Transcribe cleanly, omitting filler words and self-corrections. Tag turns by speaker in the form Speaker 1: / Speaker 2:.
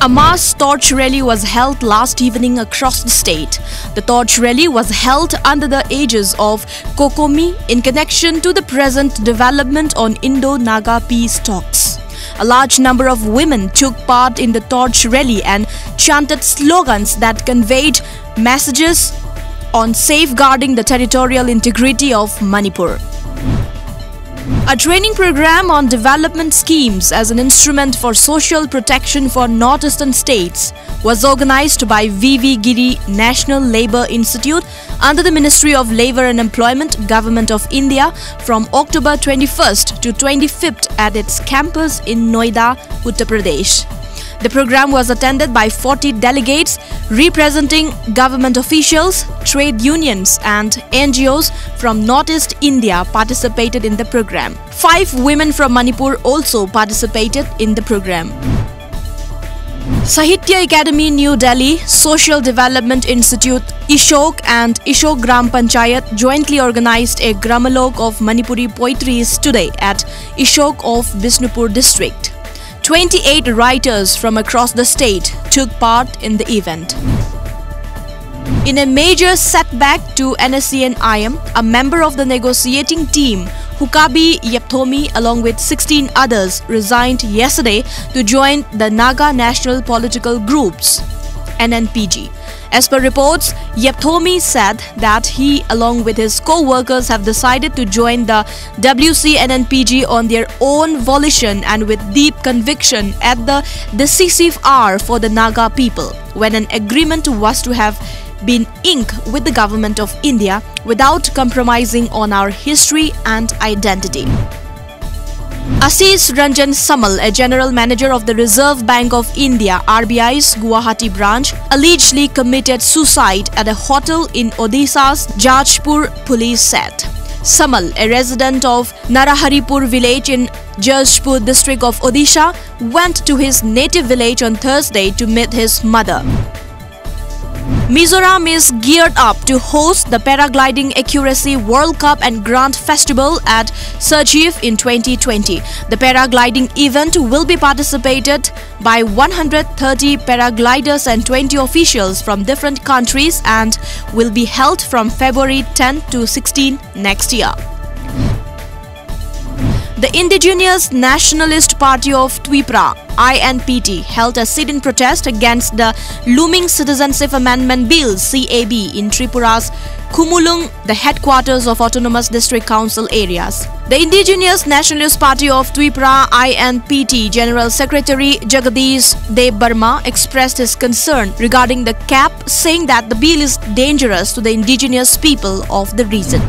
Speaker 1: A mass torch rally was held last evening across the state. The torch rally was held under the aegis of Kokomi in connection to the present development on Indo-Naga peace talks. A large number of women took part in the torch rally and chanted slogans that conveyed messages on safeguarding the territorial integrity of Manipur. A training program on development schemes as an instrument for social protection for northeastern states was organized by V.V. Giri National Labour Institute under the Ministry of Labour and Employment, Government of India from October 21st to 25th at its campus in Noida, Uttar Pradesh. The program was attended by 40 delegates representing government officials, trade unions and NGOs from Northeast India participated in the program. 5 women from Manipur also participated in the program. Sahitya Academy, New Delhi, Social Development Institute, Ishok and Ishok Gram Panchayat jointly organized a Gramalok of Manipuri poetries today at Ishok of Bisnupur district. 28 writers from across the state took part in the event. In a major setback to NSCN-IM, a member of the negotiating team, Hukabi Yepthomi, along with 16 others, resigned yesterday to join the Naga National Political Groups, NNPG. As per reports, Yepthomi said that he, along with his co-workers, have decided to join the WCNNPG on their own volition and with deep conviction at the decisive hour for the Naga people, when an agreement was to have been inked with the Government of India without compromising on our history and identity. Ashish Ranjan Samal, a general manager of the Reserve Bank of India (RBI's) Guwahati branch, allegedly committed suicide at a hotel in Odisha's Jajpur, police said. Samal, a resident of Naraharipur village in Jajpur district of Odisha, went to his native village on Thursday to meet his mother. Mizoram is geared up to host the Paragliding Accuracy World Cup and Grand Festival at Sergipe in 2020. The paragliding event will be participated by 130 paragliders and 20 officials from different countries and will be held from February 10 to 16 next year. The Indigenous Nationalist Party of Tripura, INPT, held a sit-in protest against the looming Citizenship Amendment Bill (CAB) in Tripura's Khumulung, the headquarters of Autonomous District Council areas. The Indigenous Nationalist Party of Tripura, INPT, General Secretary Jagadish Dev Burma expressed his concern regarding the cap, saying that the bill is dangerous to the indigenous people of the region.